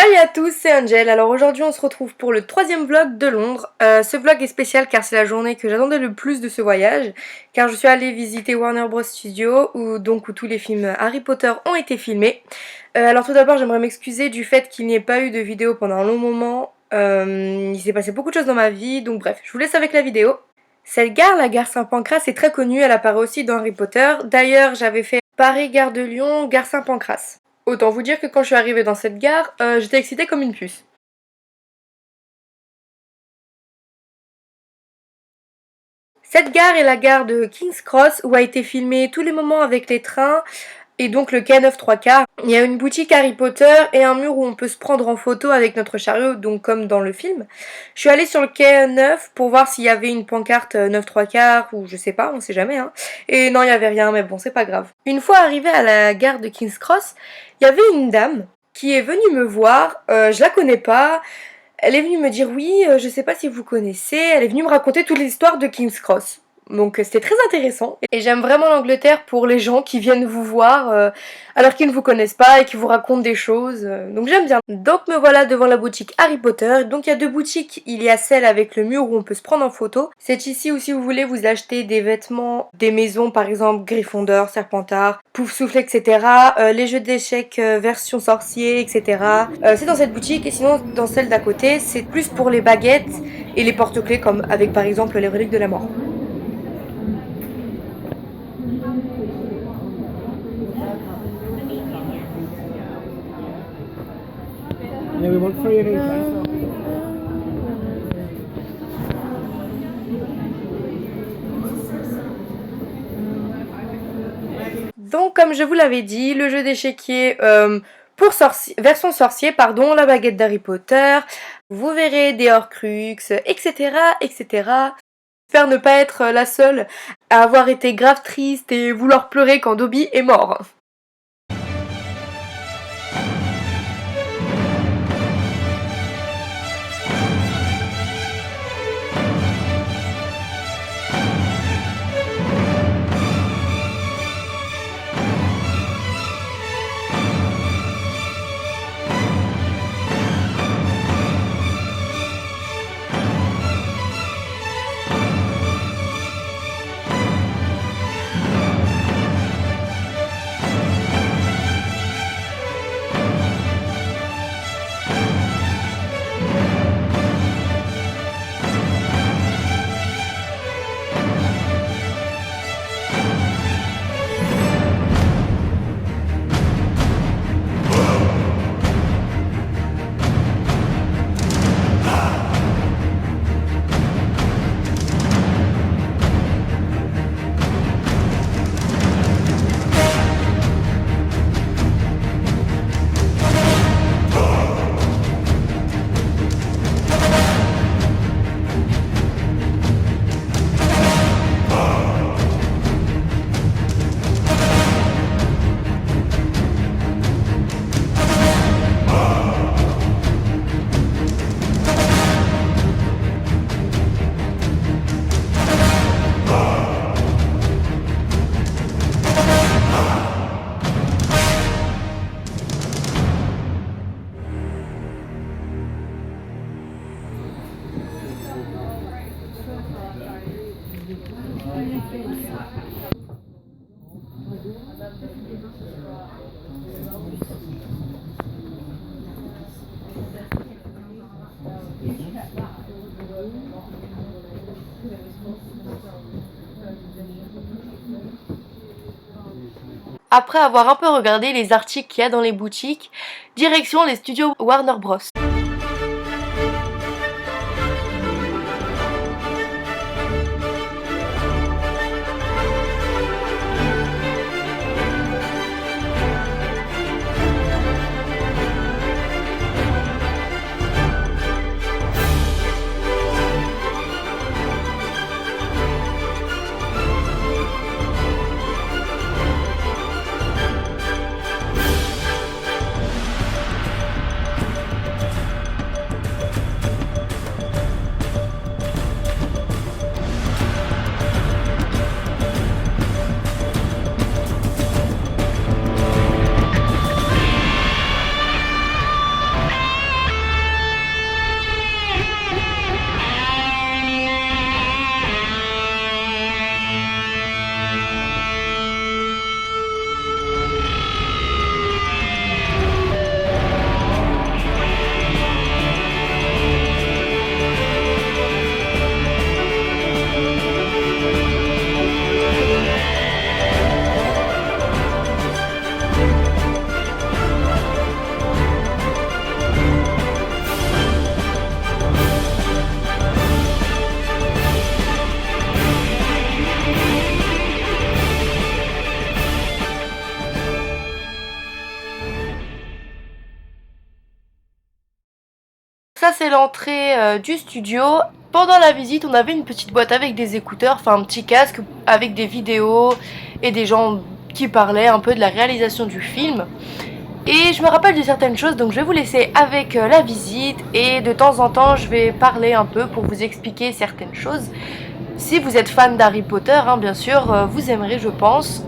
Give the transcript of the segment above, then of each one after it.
Salut à tous, c'est Angel. Alors aujourd'hui on se retrouve pour le troisième vlog de Londres. Ce vlog est spécial car c'est la journée que j'attendais le plus de ce voyage, car je suis allée visiter Warner Bros Studio où tous les films Harry Potter ont été filmés. Alors tout d'abord j'aimerais m'excuser du fait qu'il n'y ait pas eu de vidéo pendant un long moment. Il s'est passé beaucoup de choses dans ma vie, donc bref, je vous laisse avec la vidéo. Cette gare, la gare Saint-Pancras, est très connue, elle apparaît aussi dans Harry Potter. D'ailleurs j'avais fait Paris, gare de Lyon, gare Saint-Pancras. Autant vous dire que quand je suis arrivée dans cette gare, j'étais excitée comme une puce. Cette gare est la gare de King's Cross où a été filmé tous les moments avec les trains et donc le quai 9 3 quarts. Il y a une boutique Harry Potter et un mur où on peut se prendre en photo avec notre chariot, donc comme dans le film. Je suis allée sur le quai 9 pour voir s'il y avait une pancarte 9 3 quarts ou je sais pas, on sait jamais hein. Et non, il y avait rien, mais bon, c'est pas grave. Une fois arrivée à la gare de King's Cross, il y avait une dame qui est venue me voir, je la connais pas. Elle est venue me dire oui, je sais pas si vous connaissez, elle est venue me raconter toute l'histoire de King's Cross. Donc c'était très intéressant et j'aime vraiment l'Angleterre pour les gens qui viennent vous voir alors qu'ils ne vous connaissent pas et qui vous racontent des choses, donc j'aime bien. Donc me voilà devant la boutique Harry Potter. Donc il y a deux boutiques, il y a celle avec le mur où on peut se prendre en photo. C'est ici où si vous voulez vous achetez des vêtements, des maisons par exemple Gryffondor, Serpentard, Poufsouffle etc. Les jeux d'échecs version sorcier etc. C'est dans cette boutique et sinon dans celle d'à côté c'est plus pour les baguettes et les porte-clés comme avec par exemple les reliques de la mort. Yeah, we want 3 of these, please. Donc comme je vous l'avais dit, le jeu d'échiquier pour version sorcier, pardon, la baguette d'Harry Potter, vous verrez des Horcruxes, etc. etc. J'espère ne pas être la seule à avoir été grave triste et vouloir pleurer quand Dobby est mort. Après avoir un peu regardé les articles qu'il y a dans les boutiques, direction les studios Warner Bros. ça c'est l'entrée du studio. Pendant la visite, on avait une petite boîte avec des écouteurs, enfin un petit casque avec des vidéos et des gens qui parlaient un peu de la réalisation du film. Et je me rappelle de certaines choses, donc je vais vous laisser avec la visite et de temps en temps je vais parler un peu pour vous expliquer certaines choses. Si vous êtes fan d'Harry Potter, hein, bien sûr, vous aimerez, je pense.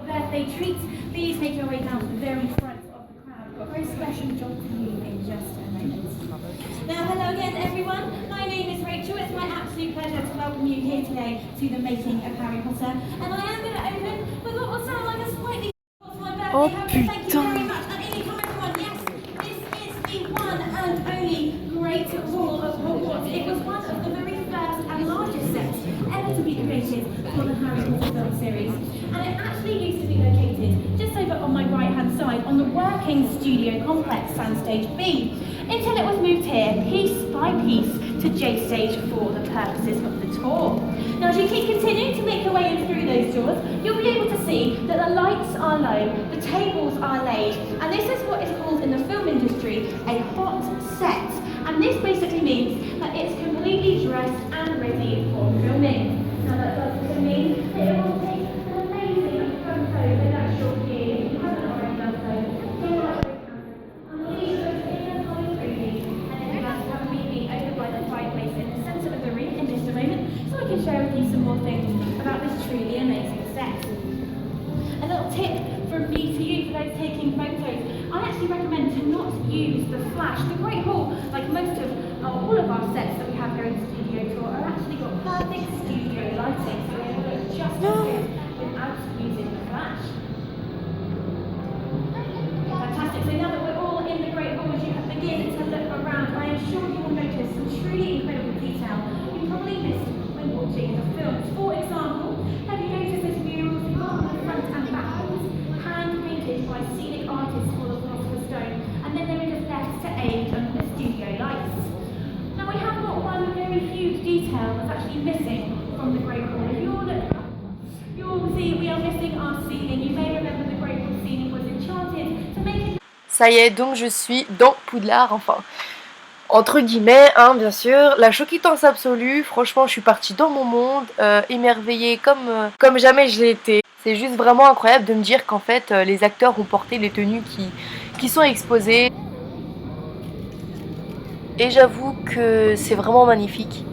Birthday treats, please make your way down to the very front of the crowd. I've got a very special job for you in just a moment. Now, hello again, everyone. My name is Rachel. It's my absolute pleasure to welcome you here today to the making of Harry Potter. And I am going to open with what will sound like a slightly Oh Thank you very putain! much. And in come everyone, yes, this is the one and only Great Hall of Hogwarts. It was one of the very first and largest sets ever to be created for the Harry Potter film series. And it actually used to be located just over on my right hand side on the working studio complex Soundstage B, until it was moved here piece by piece to J Stage for the purposes of the tour. Now as you keep continuing to make your way in through those doors, you'll be able to see that the lights are low, the tables are laid, and this is what is called in the film industry a hot set. And this basically means that it's completely dressed and ready for filming. Now that does also mean that it will take an amazing photo with that short view. If you haven't already done so, go right through cameras. And leave those in a high 3D. And then you guys have me being over by the fireplace in the centre of the room in just a moment, so I can share with you some more things about this truly amazing set. A little tip from me to you for those taking photos. I actually recommend to not use the flash. The Great Hall, like most of all of our sets that we have here in the studio tour, are actually got perfect studio lighting, so they look just as good without using the flash. Fantastic. So now that we're all in the Great Hall, as you begin to look around, I am sure you will notice some truly incredible detail you probably missed when watching the films. For example, have you noticed those murals on the front and back walls, hand painted by scenic artists for the Philosopher's Stone, and then they were just left to aid the studio lights. Now we have got one very huge detail that's actually missing from the Great Hall. If you'll look up, you'll see we are missing our ceiling. You may remember the Great Hall ceiling was enchanted to make it. Ça y est, donc je suis dans Poudlard, enfin, entre guillemets, hein, bien sûr. La choquitance absolue, franchement, je suis partie dans mon monde, émerveillée comme jamais je l'ai été. C'est juste vraiment incroyable de me dire qu'en fait, les acteurs ont porté les tenues qui sont exposées. Et j'avoue que c'est vraiment magnifique.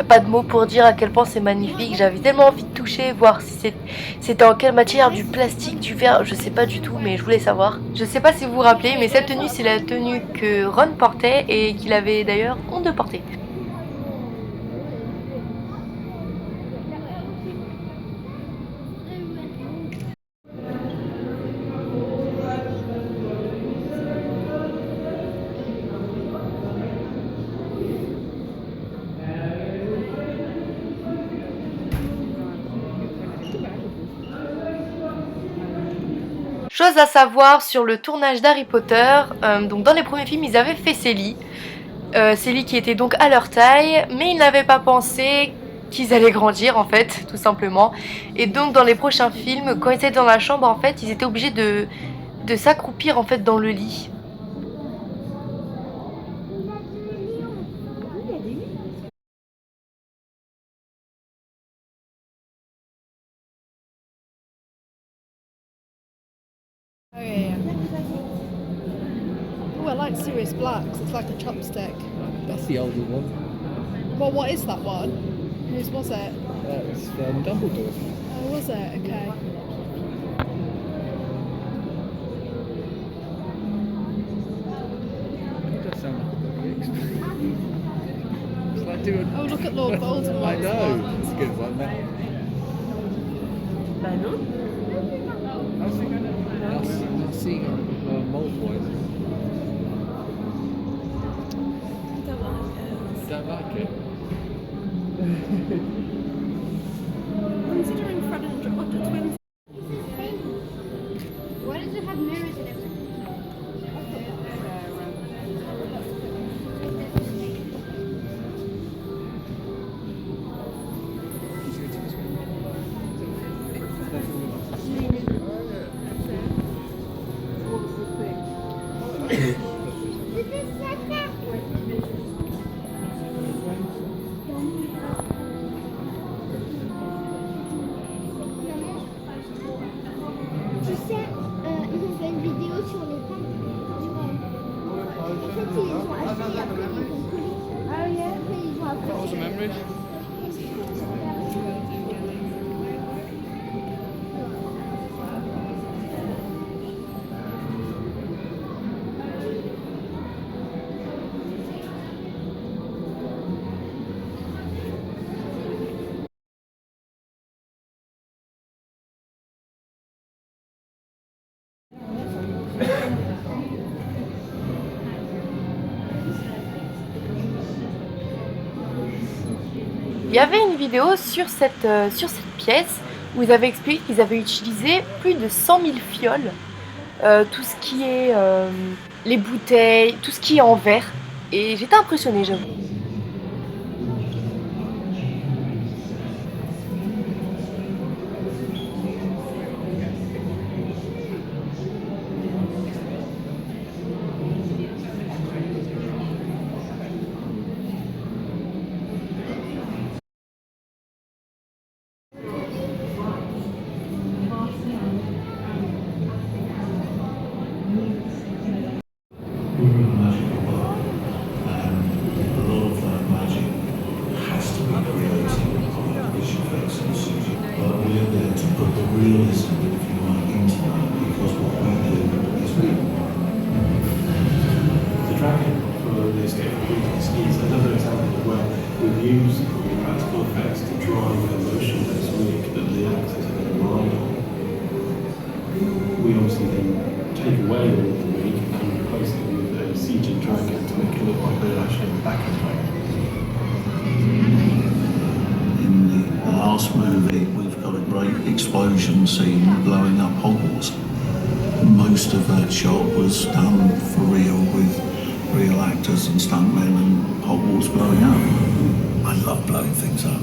Pas de mots pour dire à quel point c'est magnifique. J'avais tellement envie de toucher, voir si c'était en quelle matière, du plastique, du verre, je sais pas du tout, mais je voulais savoir. Je sais pas si vous vous rappelez, mais cette tenue c'est la tenue que Ron portait et qu'il avait d'ailleurs honte de porter. Chose à savoir sur le tournage d'Harry Potter, donc dans les premiers films ils avaient fait Célie, Célie qui était donc à leur taille, mais ils n'avaient pas pensé qu'ils allaient grandir en fait, tout simplement. Et donc dans les prochains films, quand ils étaient dans la chambre en fait, ils étaient obligés de s'accroupir en fait dans le lit. Oh yeah, yeah. Oh, I like Sirius Black's. It's like a chopstick. That's the older one. Well, what is that one? Whose was it? It's Dumbledore. Oh, was it? Okay. It does sound like a book It's like doing. Oh, look at Lord Voldemort. I know. It's a good one. That. I'll see Malfoy. Don't like it. Considering Fred and George are twins. Why does it have mirrors and everything? Tu sais, ils ont fait une vidéo sur les peintres. En fait, ils ont acheté après ils ont collé. Ah yeah. Après ils ont That was a memory. Il y avait une vidéo sur cette pièce où ils avaient expliqué qu'ils avaient utilisé plus de 100 000 fioles, tout ce qui est les bouteilles, tout ce qui est en verre. Et j'étais impressionnée, j'avoue. We're in a magical world, and a lot of that magic has to be created by visual effects and CG. But we're there to put the realism, if you like, into that, because what we do is real. The dragon for the Escape from Greece is another example where we've used practical effects to drive emotion that's really that the actors are going to rely on. We obviously then take away all of the wig and replace it with a CG dragon to make it look like they're actually back in the In the last movie, we've got a great explosion scene blowing up Hogwarts. Most of that shot was done for real with real actors and stuntmen and Hogwarts blowing up. I love blowing things up.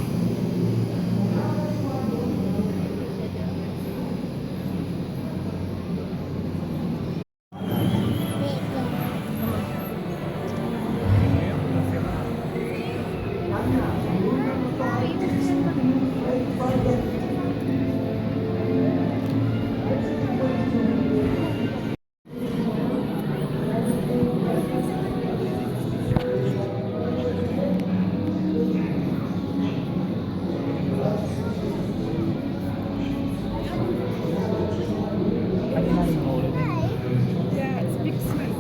Yeah, it's a big smoke.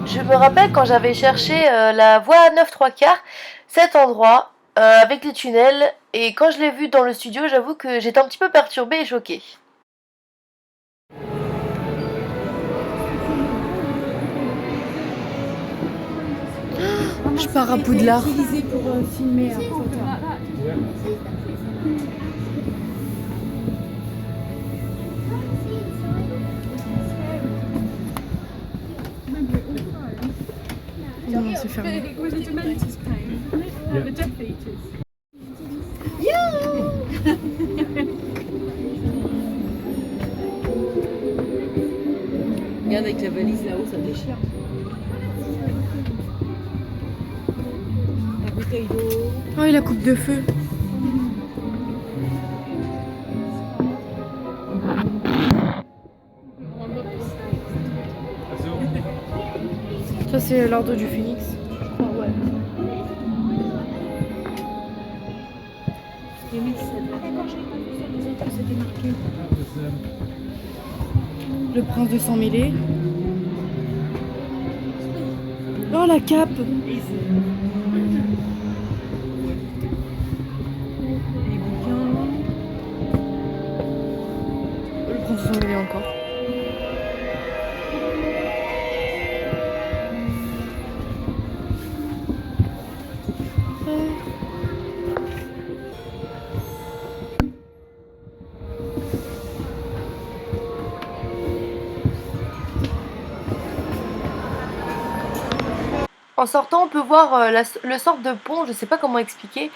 Je me rappelle quand j'avais cherché la voie 9 3 quarts, cet endroit avec les tunnels, et quand je l'ai vu dans le studio, j'avoue que j'étais un petit peu perturbée et choquée. Je pars à Poudlard. utilisé pour filmer un photo. Non, c'est fermé. Il y en avec la valise là-haut, ça déchire. La bouteille d'eau. Oh, et la coupe de feu. Ça, c'est l'ordre du Phénix. Ah ouais. 2007. Ah d'accord, j'avais pas vu ça, les autres, c'était marqué. Le prince de sang mêlé. Oh, la cape. Les bouquins. Le prince de sang mêlé encore. En sortant, on peut voir le sorte de pont, je sais pas comment expliquer,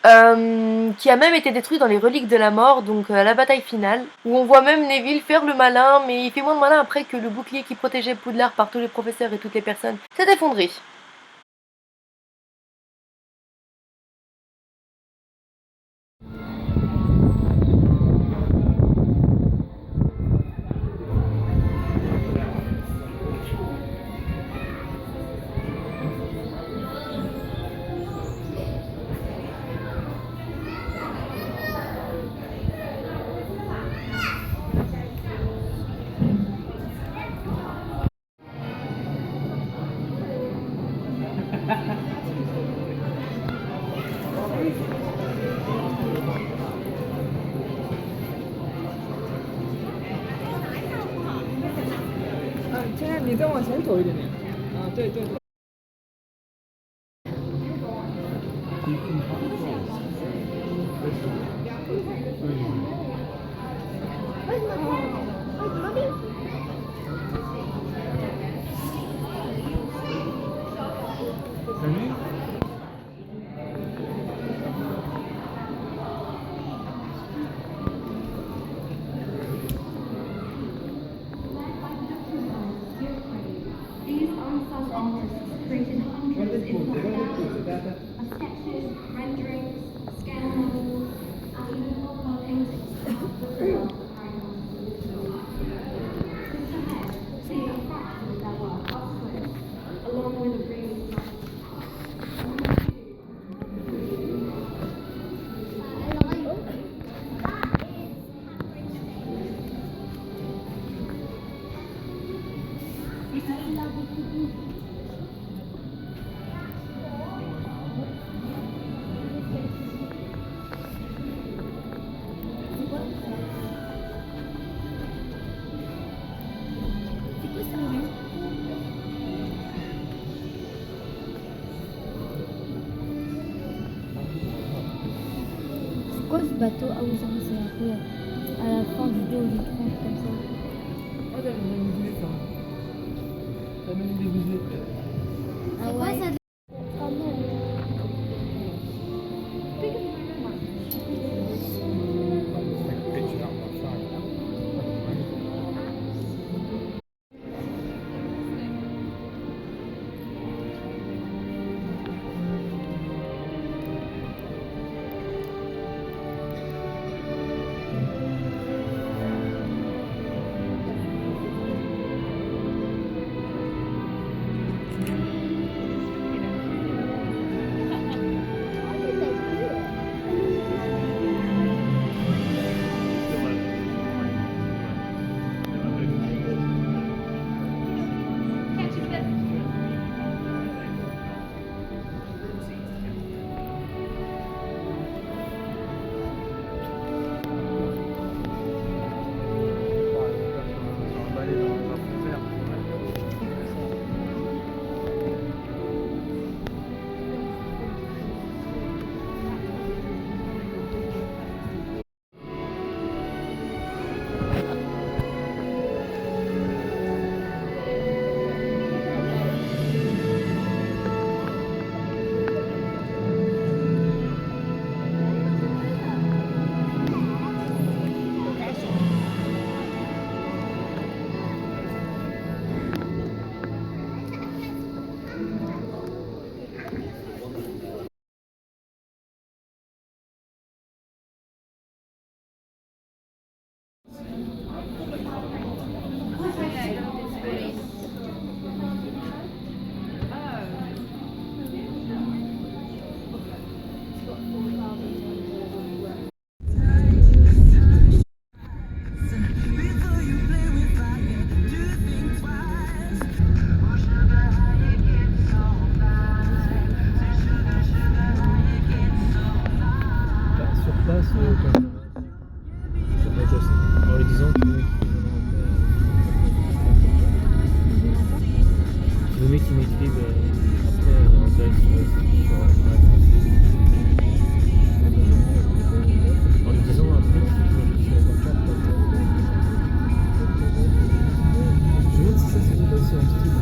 qui a même été détruit dans les reliques de la mort, donc à la bataille finale, où on voit même Neville faire le malin, mais il fait moins de malin après que le bouclier qui protégeait Poudlard par tous les professeurs et toutes les personnes s'est effondré. These unsung artists created hundreds, if not thousands, of sketches, renderings, scale models, and even popular paintings of the world of Harry Potter. Just ahead, see a fraction of their work up close, along with a really C'est quoi ce bateau? Ah oui, ça c'est un peu à la fin du 2 ou du 3, comme ça. Ah, t'as même une idée, ça. T'as même une idée. Ah ouais, ça qui m'écrivent après en direct sur la en lui disant après si je suis encore pas. Je me demande si ça c'est pas aussi un style.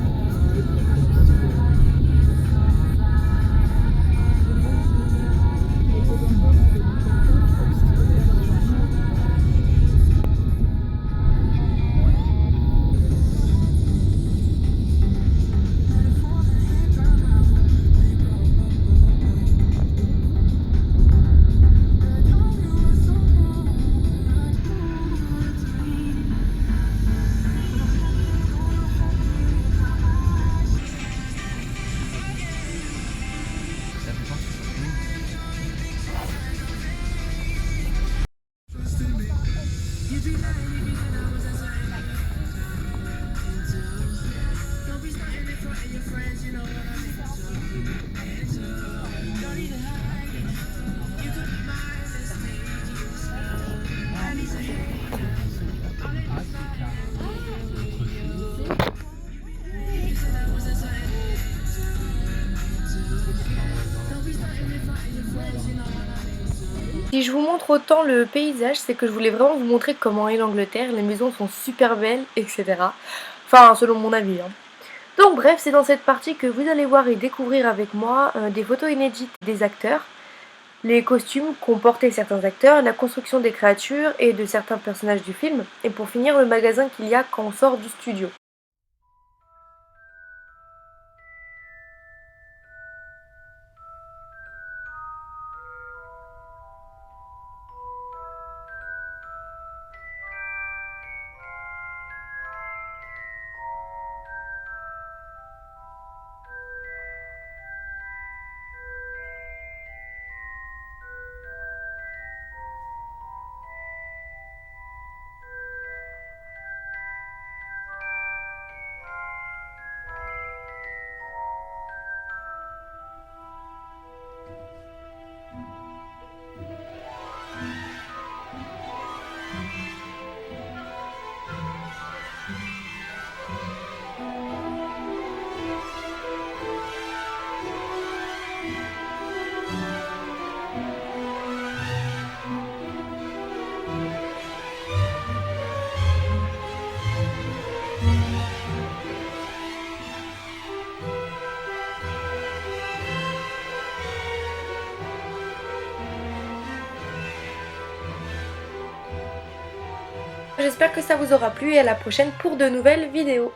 Si je vous montre autant le paysage, c'est que je voulais vraiment vous montrer comment est l'Angleterre, les maisons sont super belles, etc. Enfin, selon mon avis. Donc bref, c'est dans cette partie que vous allez voir et découvrir avec moi des photos inédites des acteurs, les costumes qu'ont porté certains acteurs, la construction des créatures et de certains personnages du film, et pour finir le magasin qu'il y a quand on sort du studio. J'espère que ça vous aura plu et à la prochaine pour de nouvelles vidéos.